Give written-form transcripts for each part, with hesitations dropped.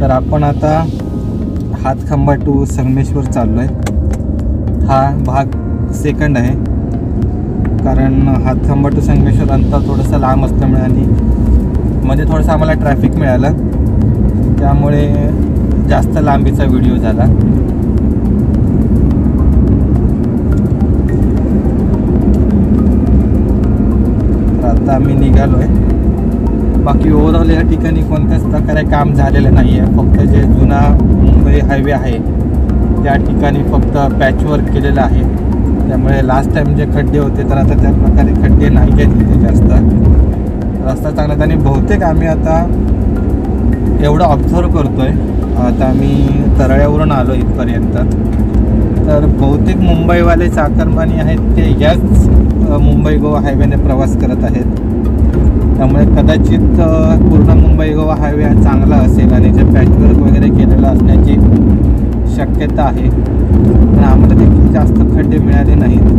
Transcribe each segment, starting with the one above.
तर आपण आता हातखंबा टू संगमेश्वर चाललो आहे. हा भाग सेकंड आहे, कारण हातखंबा टू संगमेश्वर अंतर थोडंसं लांब असल्यामुळे आणि मध्ये थोडंसं आम्हाला ट्रॅफिक मिळालं, त्यामुळे जास्त लांबीचा व्हिडिओ झाला. आता आम्ही निघालो आहे. बाकी ओव्हरऑल या ठिकाणी कोणत्याच प्रकारे काम झालेलं नाही आहे. फक्त जे जुना मुंबई हायवे आहे त्या ठिकाणी फक्त पॅचवर्क केलेलं आहे. त्यामुळे लास्ट टाईम जे खड्डे होते तर आता त्या प्रकारे खड्डे नाही आहेत तिथे जास्त. रस्ता चांगला आणि बहुतेक आम्ही आता एवढं ऑब्झर्व करतो आहे. आता आम्ही तरळ्यावरून आलो इथपर्यंत, तर बहुतेक मुंबईवाले चाकरमानी आहेत ते याच मुंबई गोवा हायवेने प्रवास करत आहेत. त्यामुळे कदाचित पूर्ण मुंबई गोवा हायवे हा चांगला असेल आणि जे पॅचवर्क वगैरे केलेलं असण्याची शक्यता आहे. पण आम्हाला देखील जास्त खड्डे मिळाले नाहीत.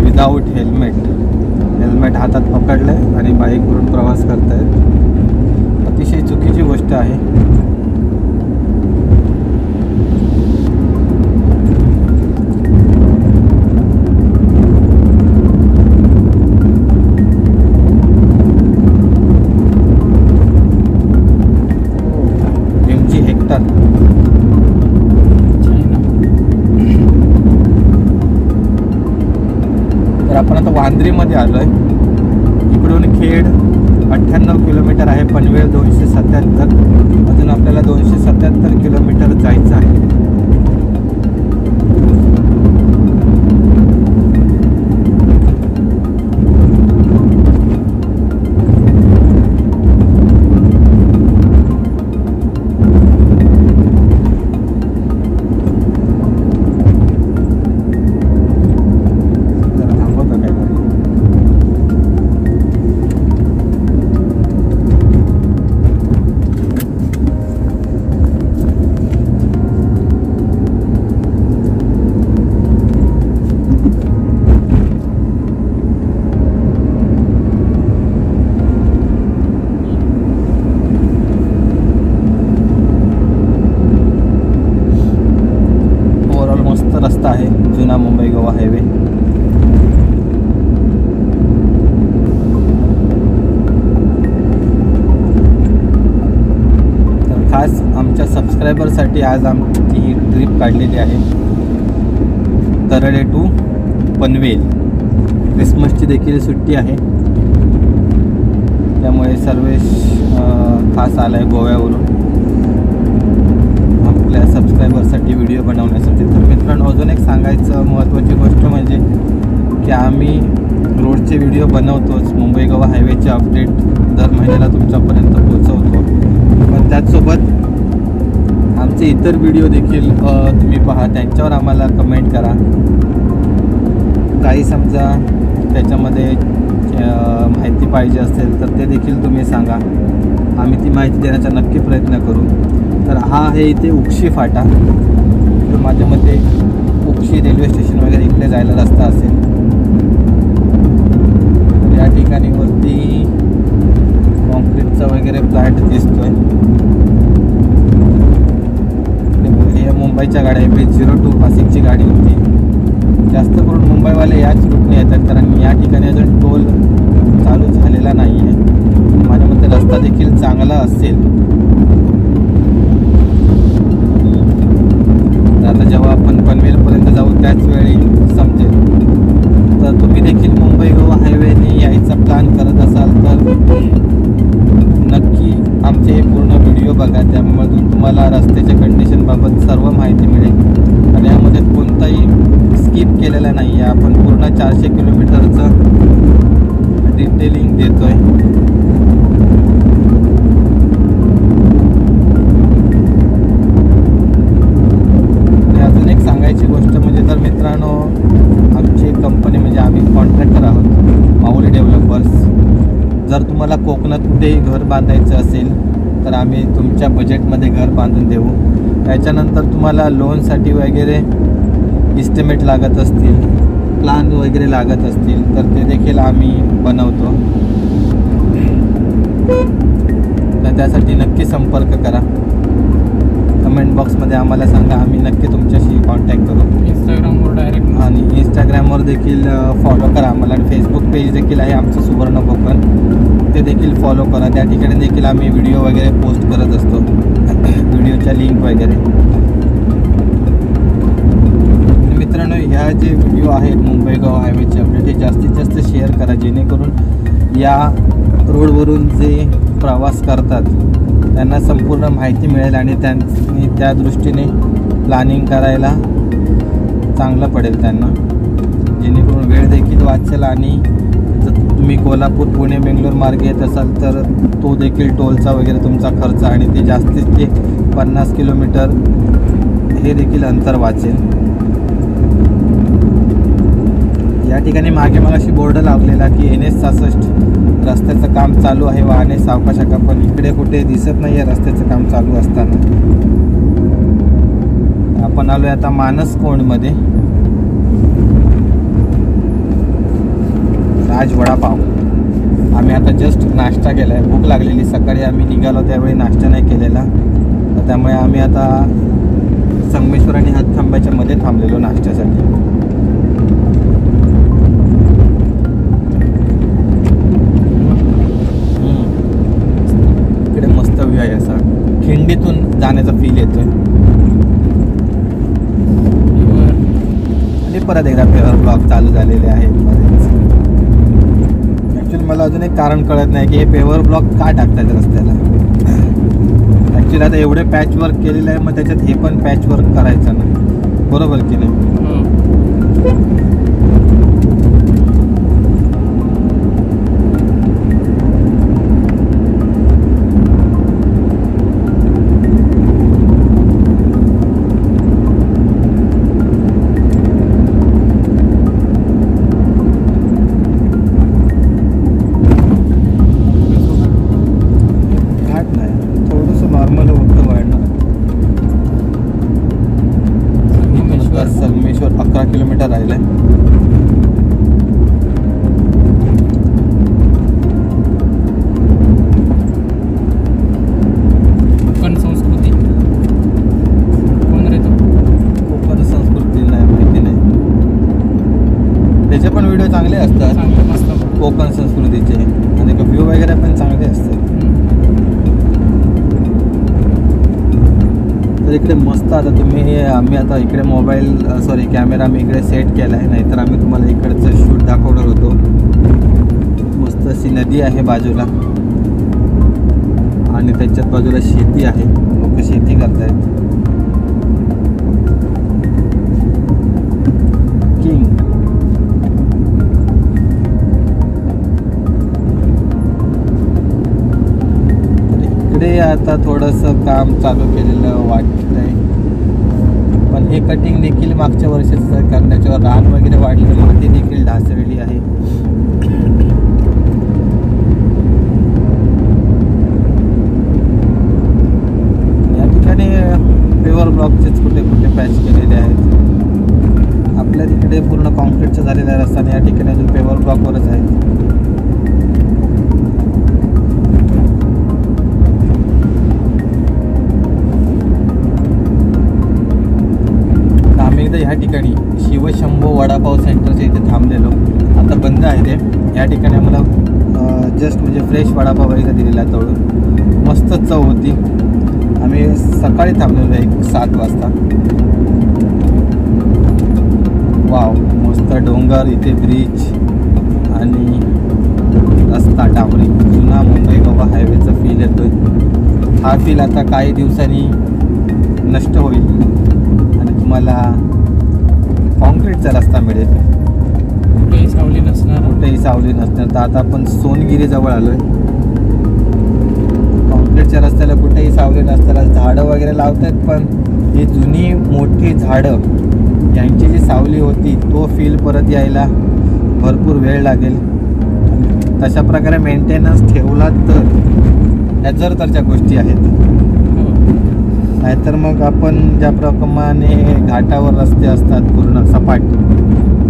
विदाऊट हेल्मेट हातात पकडलं आणि बाईकवरून प्रवास करतायत. अतिशय चुकीची गोष्ट आहे. आपण आता वांद्रीमध्ये आलो आहे. इकडून खेड 98 किलोमीटर आहे, पनवेल 277. अजून आपल्याला 277 किलोमीटर जायचं आहे. रस्ता आहे जुना मुंबई गोवा हायवे. तर खास आमच्या सबस्क्रायबरसाठी आज आमची ही ट्रिप काढलेली आहे. तरळे टू पनवेल. क्रिसमसची देखील सुट्टी आहे, त्यामुळे सर्वेश खास आला आहे गोव्यावरून आपल्या सबस्क्रायबरसाठी व्हिडिओ बनवण्यासाठी. तर मित्रांनो, अजून एक सांगायचं महत्त्वाची गोष्ट म्हणजे की आम्ही रोडचे व्हिडिओ बनवतोच. मुंबई गोवा हायवेचे अपडेट दर महिन्याला तुमच्यापर्यंत पोहोचवतो. पण त्याचसोबत आमचे इतर व्हिडिओ देखील तुम्ही पहा, त्यांच्यावर आम्हाला कमेंट करा. काही समजा त्याच्यामध्ये माहिती पाहिजे असेल तर ते देखील तुम्ही सांगा. आम्ही ती माहिती देण्याचा नक्की प्रयत्न करू. तर हा आहे इथे उक्षी फाटा. तर माझ्या मते उक्षी रेल्वे स्टेशन वगैरे इकडे जायला रस्ता असेल. तर या ठिकाणी वरती कॉन्क्रीटचा वगैरे प्लांट दिसतोय. हे मुंबईच्या गाड्या B02 पासिंगची गाडी होती. जास्त करून मुंबईवाले याच रूटने येतात, कारण या ठिकाणी अजून टोल चालू झालेला नाही आहे. माझ्या मते रस्ता देखील चांगला असेल. आता जेव्हा आपण पनवेलपर्यंत जाऊ त्याच वेळी समजेल. तर तुम्ही देखील मुंबई गोवा हायवेने यायचा प्लॅन करत कंडिशनबाबत सर्व माहिती मिळेल आणि यामध्ये कोणताही स्किप केलेला नाही आहे. आपण पूर्ण 400 किलोमीटरचं डिटेलिंग देतो आहे. अजून एक सांगायची गोष्ट म्हणजे तर मित्रांनो, आमची कंपनी म्हणजे आम्ही कॉन्ट्रॅक्टर आहोत माऊली डेव्हलपर्स. जर तुम्हाला कोकणात कुठेही घर बांधायचं असेल तर आम्ही तुमच्या बजेटमध्ये घर बांधून देऊ. त्याच्यानंतर तुम्हाला लोनसाठी वगैरे इस्टिमेट लागत असतील, प्लान वगैरे लागत असतील तर ते देखील आम्ही बनवतो. तर त्यासाठी नक्की संपर्क करा. कमेंट बॉक्समध्ये आम्हाला सांगा, आम्ही नक्की तुमच्याशी कॉन्टॅक्ट करू. इंस्टाग्रामवर डायरेक्ट आणि इंस्टाग्रामवर देखील फॉलो करा आम्हाला. आणि फेसबुक पेज देखील आहे आमचं सुवर्ण कोकण, ते देखील फॉलो करा. त्या ठिकाणी देखील आम्ही व्हिडिओ वगैरे पोस्ट करत असतो, व्हिडिओच्या लिंक वगैरे. मित्रांनो, ह्या जे व्हिडिओ आहेत मुंबई गोवा हायवेचे अपडेट हे जास्तीत जास्त शेअर करा, जेणेकरून या रोडवरून जे प्रवास करतात त्यांना संपूर्ण माहिती मिळेल आणि त्यांनी त्या दृष्टीने प्लॅनिंग करायला चांगलं पडेल त्यांना, जेणेकरून वेळ देखील वाचेल. आणि जर तुम्ही कोल्हापूर पुणे बेंगलोर मार्गे येत असाल तर तो देखील टोलचा वगैरे तुमचा खर्च आणि ते जास्तीत ते 50 किलोमीटर हे देखील अंतर वाचेल. या ठिकाणी मागे मगाशी बोर्ड लावलेला की NH66 रस्त्याचं काम चालू आहे, वाहने सावकाशका, पण इकडे कुठे दिसत नाही आहे रस्त्याचं काम चालू असताना. आपण आलोय आता मानस कोंडमध्ये. राज वडापाव. आम्ही आता जस्ट नाश्ता केला आहे, भूक लागलेली. सकाळी आम्ही निघालो त्यावेळी नाश्ता नाही केलेला, तर त्यामुळे आम्ही आता संगमेश्वर आणि हातखंबाच्या मध्ये थांबलेलो नाश्त्यासाठी. इकडे मस्त व्ह्यू आहे, असा खिंडीतून जाण्याचा फील येतोय. आणि परत एकदा पेवर ब्लॉक चालू झालेले आहेत मध्येच. ॲक्च्युली मला अजून एक कारण कळत नाही की हे पेवर ब्लॉक का टाकतात रस्त्याला. ॲक्च्युली आता एवढे पॅच वर्क केलेलं आहे, मग त्याच्यात हे पण पॅच वर्क करायचं ना, बरोबर की नाही. संगमेश्वर 11 किलोमीटर राहिलं आहे. कोकण संस्कृती कोण रे तो? कोकण संस्कृती नाही माहिती नाही. त्याचे पण व्हिडिओ चांगले असतात कोकण संस्कृतीचे, आणि व्ह्यू वगैरे पण चांगले असतात. तर इकडे मस्त आता आम्ही आता इकडे मोबाईल कॅमेरा आम्ही इकडे सेट केला आहे, नाहीतर आम्ही तुम्हाला इकडचं शूट दाखवणार होतो. मस्त अशी नदी आहे बाजूला आणि त्याच्यात बाजूला शेती आहे, लोक शेती करतायत. किंग इकडे आता थोडंसं काम चालू केलेलं वाटतंय, पण हे कटिंग देखील मागच्या वर्षीच करण्याच्या रान वगैरे वाढलेली, माती देखील ढासळलेली आहे. या ठिकाणी पेवर ब्लॉकचेच कुठे कुठे पॅच केलेले आहेत. आपल्या तिकडे पूर्ण कॉन्क्रीटचा झालेला रस्ता आणि या ठिकाणी अजून पेवर ब्लॉकवरच आहे. ह्या ठिकाणी शिवशंभो वडापाव सेंटरच्या इथे थांबलेलो, आता बंद आहे ते. या ठिकाणी आम्हाला जस्ट म्हणजे फ्रेश वडापाव वगैरे दिलेला तळून, मस्त चव होती. आम्ही सकाळी थांबलेलो 7 वाजता. वाव, मस्त डोंगर, इथे ब्रिज आणि रस्ता डांबरी, जुना मुंबई गोवा हायवेचा फील येतोय. हा फील आता काही दिवसांनी नष्ट होईल आणि तुम्हाला कॉन्क्रीटचा रस्ता मिळेल. कुठेही सावली नसणार. कुठेही सावली नसणार. तर आता आपण सोनगिरीजवळ आलो आहे. कॉन्क्रीटच्या रस्त्याला कुठेही सावली नसताना झाडं वगैरे लावत आहेत, पण ही जुनी मोठी झाडं यांची जी सावली होती तो फील परत यायला भरपूर वेळ लागेल. तशा प्रकारे मेंटेनन्स ठेवला तर ह्या जर गोष्टी आहेत. नाहीतर मग आपण ज्याप्रमाणे घाटावर रस्ते असतात पूर्ण सपाट,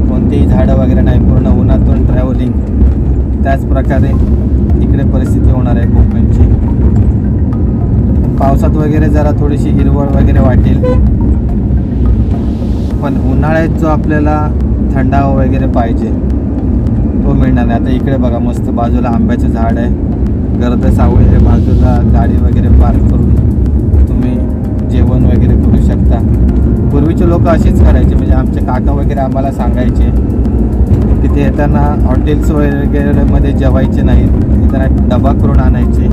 कोणतेही झाडं वगैरे नाही, पूर्ण उन्हातून ट्रॅव्हलिंग, त्याच प्रकारे इकडे परिस्थिती होणार आहे कोकणची. पावसात वगैरे जरा थोडीशी हिरवळ वगैरे वाटेल, पण उन्हाळ्यात जो आपल्याला थंडावा वगैरे पाहिजे तो मिळणार नाही. आता इकडे बघा मस्त बाजूला आंब्याचं झाड आहे, गर्द सावळीच्या बाजूला गाडी वगैरे पार्क करून तुम्ही जेवण वगैरे करू शकता. पूर्वीचे लोक असेच करायचे, म्हणजे आमचे काका वगैरे आम्हाला सांगायचे तिथे येताना हॉटेल्स वगैरेमध्ये जेवायचे नाहीत, येताना डबा करून आणायचे,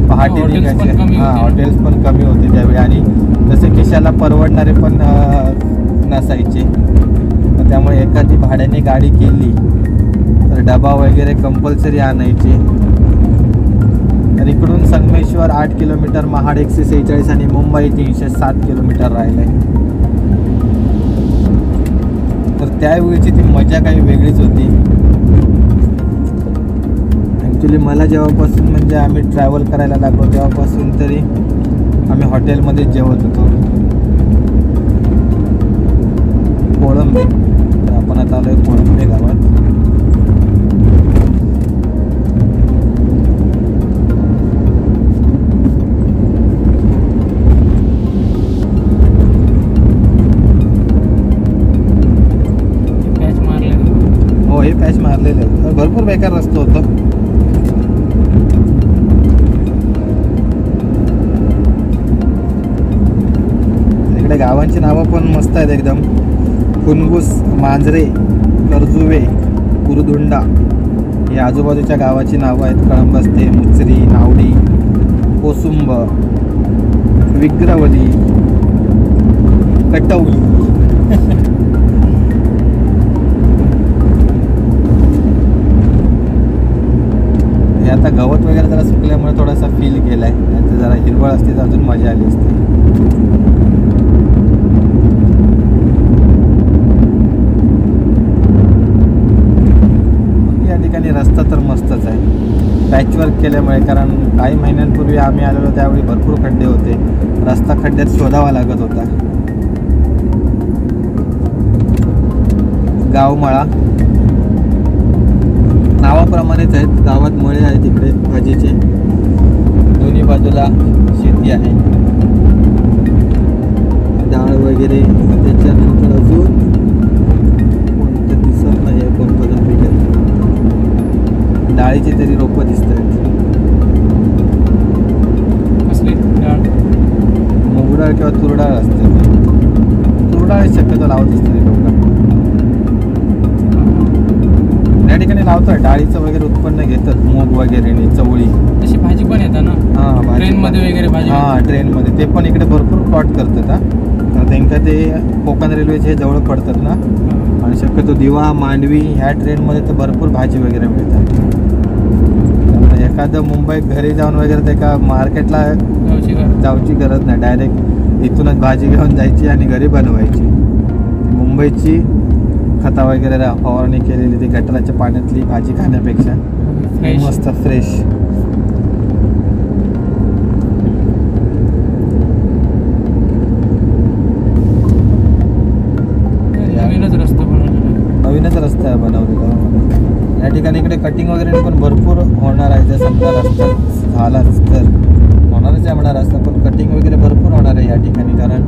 पहाटे निघायचे. हां, हॉटेल्स पण कमी होते त्यावेळी आणि तसे खिशाला परवडणारे पण नसायचे. तर त्यामुळे एखादी भाड्याने गाडी केली तर डबा वगैरे कंपल्सरी आणायचे. तर इकडून संगमेश्वर 8 किलोमीटर, महाड 146 आणि मुंबई 307 किलोमीटर राहिलं आहे. तर त्यावेळीची ती मजा काही वेगळीच होती. ॲक्च्युली मला जेव्हापासून म्हणजे आम्ही ट्रॅव्हल करायला लागलो तेव्हापासून तरी आम्ही हॉटेलमध्ये जेवत होतो. कोळंबे, तर आपण आता आलो आहे कोळंबे गावात. हे पॅच मारलेले आहेत. भरपूर बेकार रस्ता होता. इकडे गावांची नावं पण मस्त आहेत एकदम. कुनगुस, मांजरे, करजुवे, कुरदुंडा ही आजूबाजूच्या गावाची नावं आहेत. कळंबस्ते, मुचरी, नावडी, कोसुंब, विग्रवली, कटवली. आता गवत वगैरे जरा सुकल्यामुळे थोडासा फील केला आहे. आता जरा हिरवळ असते तर अजून मजा आली असते. या ठिकाणी रस्ता तर मस्तच आहे, पॅचवर्क केल्यामुळे. कारण काही महिन्यांपूर्वी आम्ही आलेलो त्यावेळी भरपूर खड्डे होते, रस्ता खड्ड्यात शोधावा लागत होता. गावमळा नावाप्रमाणेच आहेत, गावात मळे आहेत इकडे भाजीचे, दोन्ही बाजूला शेती आहे. डाळ वगैरे, त्याच्यानंतर अजून कोणतं दिसत नाही आहे कोणतं पिकत. डाळीची तरी रोपं दिसत आहेत. मूग डाळ किंवा तूर डाळ असते. तूर डाळ शक्यतो लावत असते लोक या ठिकाणी लावतात. डाळीचं वगैरे उत्पन्न घेतात, मूग वगैरे आणि चवळी. तशी भाजी पण येतात ना. हां, ट्रेनमध्ये वगैरे भाजी. हां, ट्रेनमध्ये ते पण इकडे भरपूर प्लॉट करतात. तर त्यांना ते कोकण रेल्वेचे जवळ पडतात ना, आणि शक्यतो दिवा, मांडवी ह्या ट्रेनमध्ये तर भरपूर भाजी वगैरे मिळतात. त्यामुळे एखादं मुंबईत घरी जाऊन वगैरे ते का मार्केटला जाऊची गरज नाही, डायरेक्ट इथूनच भाजी घेऊन जायची आणि घरी बनवायची. मुंबईची खता वगैरे फवारणी केलेली ती गटाराच्या पाण्यातली भाजी खाण्यापेक्षा मस्त फ्रेश. नवीनच रस्ता बनवलेला. या ठिकाणी इकडे कटिंग वगैरे पण भरपूर होणार आहे. जर समजा रस्ता झालाच तर होणारच आहे म्हणा रस्ता, पण कटिंग वगैरे भरपूर होणार आहे या ठिकाणी. कारण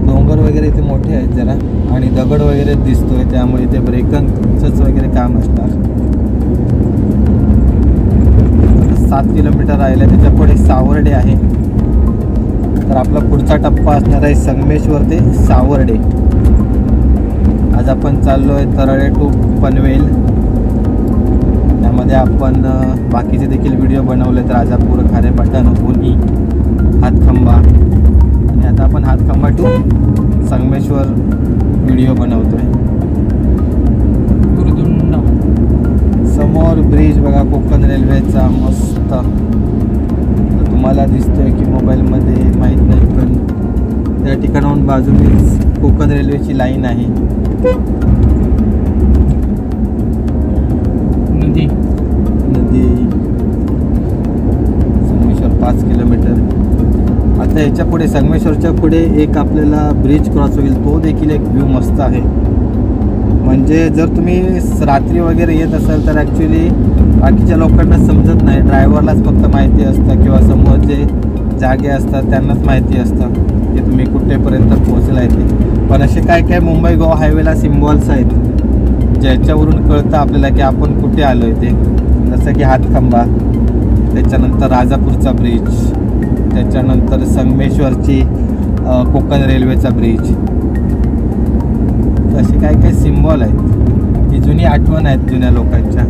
डोंगर वगैरे इथे मोठे आहेत जरा, आणि दगड वगैरे दिसतोय, त्यामुळे इथे ब्रेकनचंच वगैरे काम असणार. 7 किलोमीटर राहिलं, त्याच्या पुढे सावर्डे आहे. तर आपला पुढचा टप्पा असणार आहे संगमेश्वर ते सावर्डे. आज आपण चाललो आहे तळेरे टू पनवेल. त्यामध्ये आपण बाकीचे देखील व्हिडिओ बनवले, तर राजापूर, खारेपाटण, होनी, हातखंबा आणि आता आपण हातखंबा टू संगमेश्वर व्हिडिओ बनवतोय. समोर ब्रिज बघा कोकण रेल्वेचा मस्त. तुम्हाला दिसतोय की मोबाईलमध्ये माहीत नाही, पण त्या ठिकाणाहून बाजूनेच कोकण रेल्वेची लाईन आहे. नदी संगमेश्वर 5 किलोमीटर. आता याच्या पुढे संगमेश्वरच्या पुढे एक आपल्याला ब्रिज क्रॉस होईल, तो देखील एक व्ह्यू मस्त आहे. म्हणजे जर तुम्ही रात्री वगैरे येत असाल तर ॲक्च्युली बाकीच्या लोकांना समजत नाही, ड्रायव्हरलाच फक्त माहिती असतं किंवा समोर जे जागे असतात त्यांनाच माहिती असतं की तुम्ही कुठेपर्यंत पोहोचला आहे ते. पण असे काय काय मुंबई गोवा हायवेला सिम्बॉल्स आहेत ज्याच्यावरून कळतं आपल्याला की आपण कुठे आलो आहे ते. जसं की हातखंबा, त्याच्यानंतर राजापूरचा ब्रिज, त्याच्यानंतर संगमेश्वरची कोकण रेल्वेचा ब्रिज. असे काही काही सिम्बॉल आहेत, ही जुनी आठवण आहेत जुन्या लोकांच्या.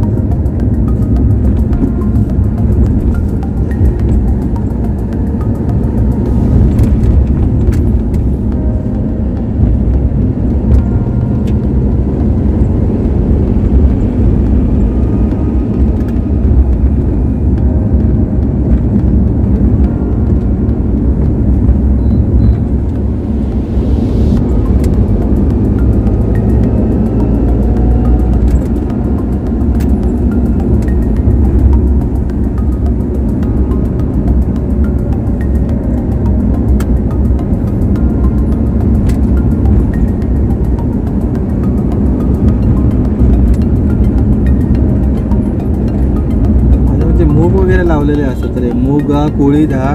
लावलेले असतात रे, मूगा कुळीद. हा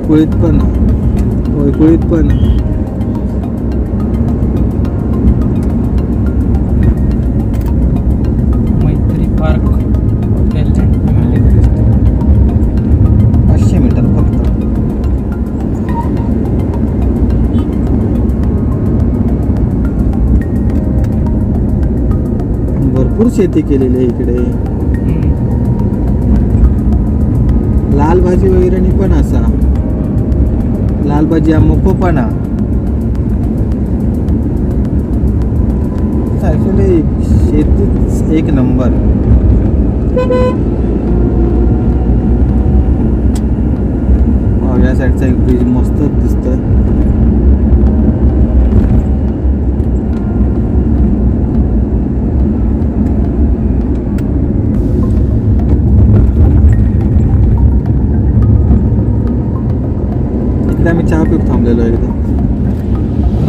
कुळीद पण होय, कुळीद पण. मैत्री पार्क 500 मीटर फक्त. भरपूर शेती केलेली आहे इकडे. लाल भाजी वगैरे पण असा, लाल भाजी अमुको पण ॲक्च्युली शेतीच एक नंबर. या साईडचा एक ब्रिज मस्त दिसतोय. आम्ही चहा पीत थांबलेलो एकदा.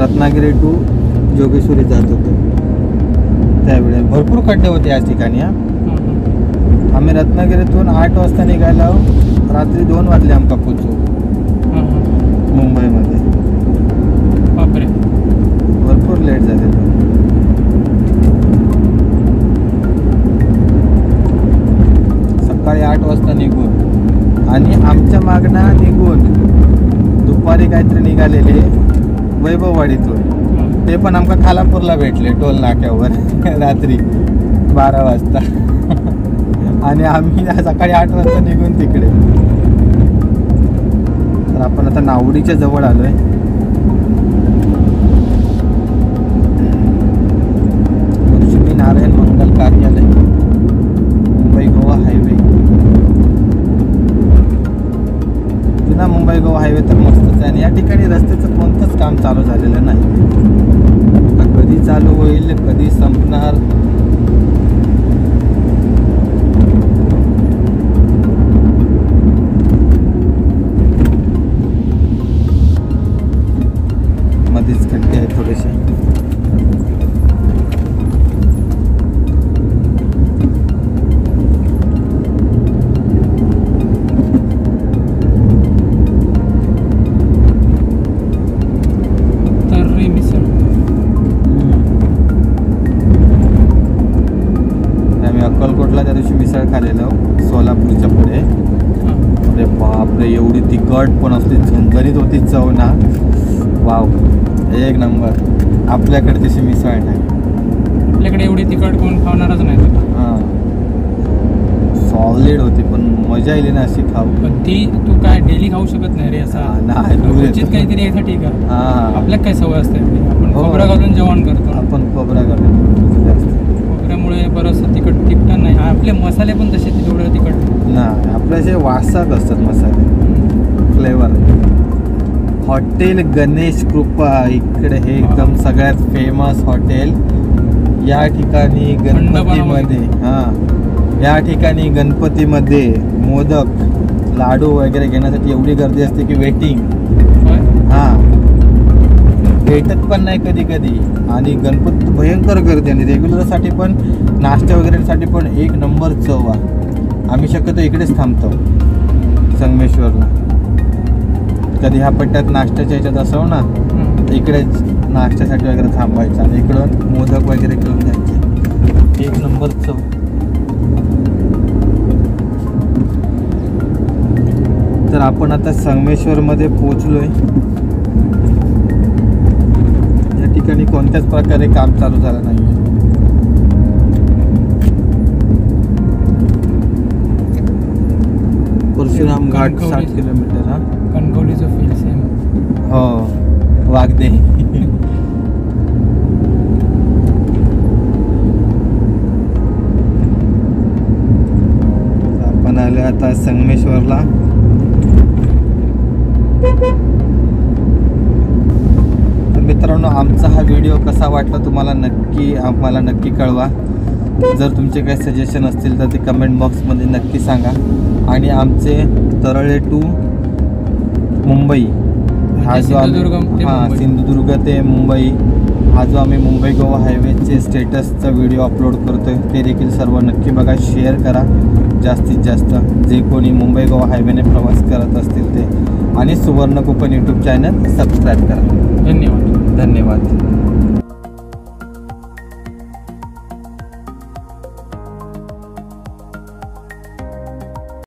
रत्नागिरी टू जोगेश्वरी जात होतो त्यावेळेस भरपूर खड्डे होते या ठिकाणी. आम्ही रत्नागिरीतून 8 वाजता निघालो, रात्री 2 वाजले आमका पोचू मुंबईमध्ये. बापरे, भरपूर लेट झाले. सकाळी 8 वाजता निघून आणि आमच्या मागणं निघून दुपारी काहीतरी निघालेले वैभववाडीतून, ते पण आमका खालापूरला भेटले टोल नाक्यावर रात्री 12 वाजता. आणि आम्ही सकाळी 8 वाजता निघून तिकडे. तर आपण आता नावडीच्या जवळ आलोय. लक्ष्मीनारायण मंगल कार्यालय, मुंबई गोवा हायवे. जुना मुंबई गोवा हायवे तर मस्तच आहे आणि या ठिकाणी रस्त्याचं कोणतंच काम चालू झालेलं नाही. कधी चालू होईल, कधी संपणार. मध्येच खड्डे आहेत थोडेसे. अक्कलकोटला त्या दिवशी मिसळ खालेलं सोलापूरच्या पुढे. अरे बापरे, एवढी तिखट पण असली झणझणीत होती चव ना. वाव, एक नंबर. आपल्याकडे तशी मिसळ नाही. आपल्याकडे एवढी तिखट कोण खाणारच नाही. हां, सॉलिड होती पण मजा येईल ना अशी खाऊ. पण ती तू काय डेली खाऊ शकत नाही रे असा. नाही क्वचित काहीतरी यायचं ठीक आहे. हा आपल्याला काय सवय असते आपण हो. खोबरं घालून जेवण करतो. आपण खोबरा घालून जास्त खोबऱ्यामुळे बरंचसं तिखट टिकतं नाही. आपले मसाले पण तसे तेवढं तिखट नाही. आपले जे वासाक असतात मसाले फ्लेवर. हॉटेल गणेश कृपा इकडे हे एकदम सगळ्यात फेमस हॉटेल. या ठिकाणी गणपतीमध्ये या ठिकाणी गणपतीमध्ये मोदक लाडू वगैरे घेण्यासाठी एवढी गर्दी असते की वेटिंग भेटत पण नाही कधी कधी. आणि गणपती भयंकर गर्दी आणि रेग्युलरसाठी पण नाश्ता वगैरेसाठी पण एक नंबर चव आहे. आम्ही शक्यतो इकडेच थांबतो संगमेश्वरला. कधी ह्या पट्ट्यात नाश्त्याच्या ह्याच्यात असो ना इकडेच नाश्त्यासाठी वगैरे थांबायचं आणि इकडून मोदक वगैरे घेऊन जायचे. एक नंबर चव. तर आपण आता संगमेश्वरमध्ये पोचलोय. या ठिकाणी कोणत्याच प्रकारे काम चालू झालं नाही. परशुराम घाट 60 किलोमीटर. हा कणकवलीचं फील सेम. हो वागदे. आपण आले आता संगमेश्वरला. तर मित्रांनो आमचा हा व्हिडिओ कसा वाटला तुम्हाला आम्हाला नक्की कळवा. जर तुमचे काही सजेशन असतील तर ते कमेंट बॉक्समध्ये नक्की सांगा. आणि आमचे तरळे टू मुंबई हा जो सिंधुदुर्ग ते मुंबई हा जो आम्ही मुंबई गोवा हायवेचे स्टेटसचा व्हिडिओ अपलोड करतोय ते देखील सर्व नक्की बघा. शेअर करा जास्तीत जास्त जे कोणी मुंबई गोवा हायवेने प्रवास करत असतील ते. आणि सुवर्ण कोकण यूट्यूब चॅनल सबस्क्राईब करा. धन्यवाद. धन्यवाद.